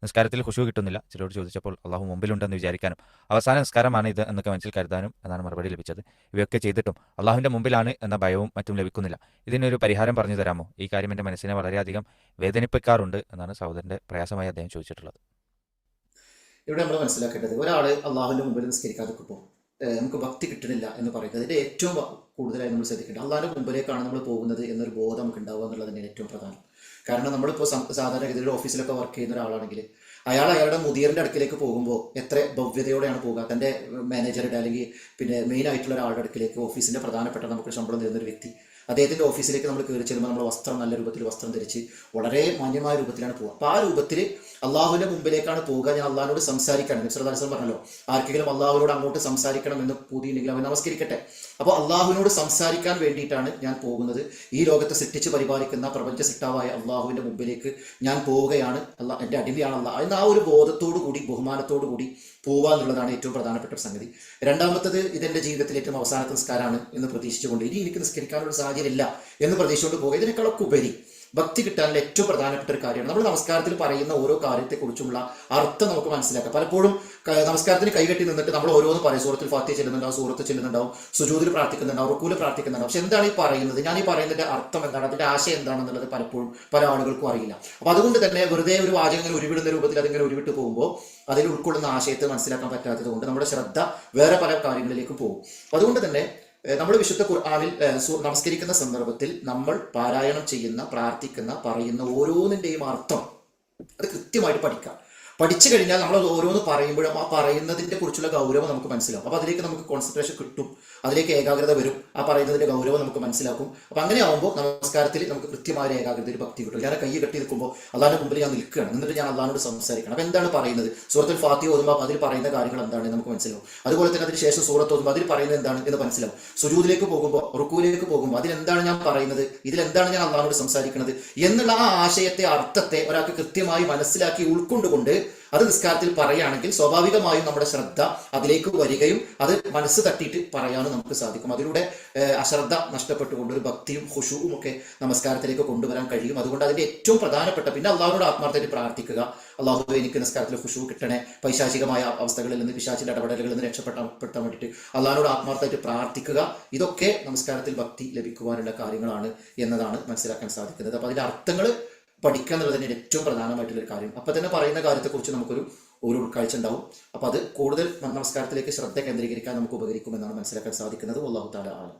നിസ്കാരത്തിൽ ഖുശൂ കിട്ടുന്നില്ല. ചിലരോട് ചോദിച്ചപ്പോൾ അള്ളാഹു മുമ്പിലുണ്ടെന്ന് വിചാരിക്കാനും അവസാന നിസ്കാരമാണ് ഇത് എന്നൊക്കെ മനസ്സിൽ കരുതാനും എന്നാണ് മറുപടി ലഭിച്ചത്. ഇവയൊക്കെ ചെയ്തിട്ടും അള്ളാഹുവിൻ്റെ മുമ്പിലാണ് എന്ന ഭയവും മറ്റും ലഭിക്കുന്നില്ല. ഇതിനൊരു പരിഹാരം പറഞ്ഞു തരാമോ? ഈ കാര്യം എൻ്റെ മനസ്സിനെ വളരെയധികം വേദനിപ്പിക്കാറുണ്ട് എന്നാണ് സഹോദരൻ്റെ പ്രയാസമായി അദ്ദേഹം ചോദിച്ചിട്ടുള്ളത്. ഇവിടെ നമ്മൾ മനസ്സിലാക്കേണ്ടത്, ഒരാൾ അള്ളാഹുവിൻ്റെ മുമ്പിൽ നിസ്കരിക്കാതിരിക്കുമ്പോൾ നമുക്ക് ഭക്തി കിട്ടണില്ല എന്ന് പറയുന്നത് അതിൻ്റെ ഏറ്റവും കൂടുതലായി നമ്മൾ ശ്രദ്ധിക്കേണ്ടത് അള്ളാഹിൻ്റെ മുമ്പിലേക്കാണ് നമ്മൾ പോകുന്നത് എന്നൊരു ബോധം നമുക്ക് ഉണ്ടാവുക എന്നുള്ളത് തന്നെയാണ് ഏറ്റവും പ്രധാനം. കാരണം നമ്മളിപ്പോൾ സാധാരണഗതിയിൽ ഓഫീസിലൊക്കെ വർക്ക് ചെയ്യുന്ന ഒരാളാണെങ്കിൽ അയാളുടെ മുതിയറിൻ്റെ അടുക്കിലേക്ക് പോകുമ്പോൾ എത്ര ഭവ്യതയോടെയാണ് പോകുക. തൻ്റെ മാനേജറുടെ അല്ലെങ്കിൽ പിന്നെ മെയിൻ ആയിട്ടുള്ള ഒരാളുടെ അടുക്കിലേക്ക്, ഓഫീസിൻ്റെ പ്രധാനപ്പെട്ട നമുക്ക് ശമ്പളം തരുന്നൊരു വ്യക്തി, അദ്ദേഹത്തിൻ്റെ ഓഫീസിലേക്ക് നമ്മൾ കയറി ചെല്ലുമ്പോൾ നമ്മൾ വസ്ത്രം നല്ല രൂപത്തിൽ വസ്ത്രം ധരിച്ച് വളരെ മാന്യമായ രൂപത്തിലാണ് പോകുക. അപ്പോൾ ആ രൂപത്തിൽ അള്ളാഹുവിൻ്റെ മുമ്പിലേക്കാണ് പോവുക. ഞാൻ അള്ളാഹിനോട് സംസാരിക്കണം. നബി പറഞ്ഞല്ലോ, ആർക്കെങ്കിലും അള്ളാഹുവിനോട് അങ്ങോട്ട് സംസാരിക്കണം എന്ന് പൂതിയുണ്ടെങ്കിൽ അവൻ നമസ്കരിക്കട്ടെ. അപ്പോൾ അള്ളാഹുവിനോട് സംസാരിക്കാൻ വേണ്ടിയിട്ടാണ് ഞാൻ പോകുന്നത്. ഈ ലോകത്തെ സൃഷ്ടിച്ച് പരിപാലിക്കുന്ന പ്രപഞ്ച സൃഷ്ടാവായ അള്ളാഹുവിൻ്റെ മുമ്പിലേക്ക് ഞാൻ പോവുകയാണ്. എൻ്റെ അടിമയാണ് അള്ളാഹ് എന്ന ആ ഒരു ബോധത്തോടു കൂടി, ബഹുമാനത്തോടു കൂടി പോവുക എന്നുള്ളതാണ് ഏറ്റവും പ്രധാനപ്പെട്ട ഒരു സംഗതി. രണ്ടാമത്തത്, ഇതെൻ്റെ ജീവിതത്തിൽ ഏറ്റവും അവസാനത്തെ നിസ്കാരമാണ് എന്ന് പ്രതീക്ഷിച്ചുകൊണ്ട്, ഇനി എനിക്ക് നിസ്കരിക്കാനുള്ള സാഹചര്യം ഇല്ല എന്ന് പ്രതീക്ഷിച്ചുകൊണ്ട് പോകുക. ഇതിനേക്കാളൊക്കെ ഉപരി ഭക്തി കിട്ടാനുള്ള ഏറ്റവും പ്രധാനപ്പെട്ട ഒരു കാര്യമാണ് നമ്മൾ നമസ്കാരത്തിൽ പറയുന്ന ഓരോ കാര്യത്തെക്കുറിച്ചുള്ള അർത്ഥം നമുക്ക് മനസ്സിലാക്കാം. പലപ്പോഴും നമസ്കാരത്തിന് കൈകെട്ടി നിന്നിട്ട് നമ്മൾ ഓരോന്ന് പറയും. സൂറത്തിൽ ഫാത്തിഹ ചെല്ലുന്നുണ്ടാവും, സൂറത്ത് ചെല്ലുന്നുണ്ടാവും, സുജൂദിൽ പ്രാർത്ഥിക്കുന്നുണ്ടാവും, റുക്കൂല് പ്രാർത്ഥിക്കുന്നുണ്ടാവും. പക്ഷെ എന്താണ് ഈ പറയുന്നത്, ഞാൻ ഈ പറയുന്നതിന്റെ അർത്ഥം എന്താണ്, അതിന്റെ ആശയം എന്താണെന്നുള്ളത് പലപ്പോഴും പല ആളുകൾക്കും അറിയില്ല. അപ്പൊ അതുകൊണ്ട് തന്നെ വെറുതെ ഒരു വാചകം ഇങ്ങനെ ഉരുവിടുന്ന രൂപത്തിൽ അതിങ്ങനെ ഉരുവിട്ട് പോകുമ്പോൾ അതിൽ ഉൾക്കൊള്ളുന്ന ആശയത്തെ മനസ്സിലാക്കാൻ പറ്റാത്തത് കൊണ്ട് നമ്മുടെ ശ്രദ്ധ വേറെ പല കാര്യങ്ങളിലേക്കും പോകും. അതുകൊണ്ട് തന്നെ നമ്മൾ വിശുദ്ധ ഖുർആനിൽ നമസ്കരിക്കുന്ന സന്ദർഭത്തിൽ നമ്മൾ പാരായണം ചെയ്യുന്ന, പ്രാർത്ഥിക്കുന്ന, പറയുന്ന ഓരോന്നിൻ്റെയും അർത്ഥം അത് കൃത്യമായിട്ട് പഠിക്കാം. പഠിച്ചു കഴിഞ്ഞാൽ നമ്മൾ ഓരോന്ന് പറയുമ്പോഴും ആ പറയുന്നതിൻ്റെ കുറിച്ചുള്ള ഗൗരവം നമുക്ക് മനസ്സിലാവും. അപ്പോൾ അതിലേക്ക് നമുക്ക് കോൺസെൻട്രേഷൻ കിട്ടും, അതിലേക്ക് ഏകാഗ്രത വരും, ആ പറയുന്നതിൻ്റെ ഗൗരവം നമുക്ക് മനസ്സിലാക്കും. അപ്പോൾ അങ്ങനെ ആകുമ്പോൾ നമസ്കാരത്തിൽ നമുക്ക് കൃത്യമായ ഏകാഗ്രതയിൽ ഭക്തി കിട്ടും. ഞാൻ കൈ കെട്ടി നിൽക്കുമ്പോൾ അള്ളാഹിന്റെ മുമ്പിൽ ഞാൻ നിൽക്കുകയാണ്, എന്നിട്ട് ഞാൻ അള്ളാഹിനോട് സംസാരിക്കണം. അപ്പോൾ എന്താണ് പറയുന്നത്, സൂറത്തുൽ ഫാത്തിഹ ഓതുമ്പോൾ അതിൽ പറയുന്ന കാര്യങ്ങൾ എന്താണെന്ന് നമുക്ക് മനസ്സിലാവും. അതുപോലെ തന്നെ അതിന് ശേഷം സൂറത്ത് ഓതുമ്പോൾ അതിൽ പറയുന്നത് എന്താണ് എന്ന് മനസ്സിലാവും. സുജൂദിലേക്ക് പോകുമ്പോൾ, റുക്കൂലേക്ക് പോകുമ്പോൾ അതിലെന്താണ് ഞാൻ പറയുന്നത്, ഇതിലെന്താണ് ഞാൻ അള്ളാഹിനോട് സംസാരിക്കുന്നത് എന്നുള്ള ആ ആശയത്തെ, അർത്ഥത്തെ ഒരാൾക്ക് കൃത്യമായി മനസ്സിലാക്കി ഉൾക്കൊണ്ടുകൊണ്ട് അത് നിസ്കാരത്തിൽ പറയുകയാണെങ്കിൽ സ്വാഭാവികമായും നമ്മുടെ ശ്രദ്ധ അതിലേക്ക് വരികയും അത് മനസ്സ് തട്ടിയിട്ട് പറയാനും നമുക്ക് സാധിക്കും. അതിലൂടെ അശ്രദ്ധ നഷ്ടപ്പെട്ടുകൊണ്ട് ഒരു ഭക്തിയും ഖുശൂഉം ഒക്കെ നമസ്കാരത്തിലേക്ക് കൊണ്ടുവരാൻ കഴിയും. അതുകൊണ്ട് അതിന്റെ ഏറ്റവും പ്രധാനപ്പെട്ട, പിന്നെ അള്ളാഹുവിനോട് ആത്മാർത്ഥമായിട്ട് പ്രാർത്ഥിക്കുക, അള്ളാഹു എനിക്ക് നിസ്കാരത്തിൽ ഖുശൂ കിട്ടണേ, പൈശാചികമായ അവസ്ഥകളിൽ നിന്ന്, പിശാചിന്റെ ഇടപെടലുകളിൽ നിന്ന് രക്ഷപ്പെടാൻ വേണ്ടിയിട്ട് അള്ളാഹിനോട് ആത്മാർത്ഥമായിട്ട് പ്രാർത്ഥിക്കുക. ഇതൊക്കെ നമസ്കാരത്തിൽ ഭക്തി ലഭിക്കുവാനുള്ള കാര്യങ്ങളാണ് എന്നതാണ് മനസ്സിലാക്കാൻ സാധിക്കുന്നത്. അപ്പൊ അതിന്റെ അർത്ഥങ്ങൾ പഠിക്കുക എന്നുള്ളത് തന്നെ ഏറ്റവും പ്രധാനമായിട്ടുള്ളൊരു കാര്യം. അപ്പം തന്നെ പറയുന്ന കാര്യത്തെക്കുറിച്ച് നമുക്കൊരു ഉൾക്കാഴ്ച ഉണ്ടാവും. അപ്പം അത് കൂടുതൽ നമസ്കാരത്തിലേക്ക് ശ്രദ്ധ കേന്ദ്രീകരിക്കാൻ നമുക്ക് ഉപകരിക്കുമെന്നാണ് മനസ്സിലാക്കാൻ സാധിക്കുന്നത്. അല്ലാഹു തആല ആലം.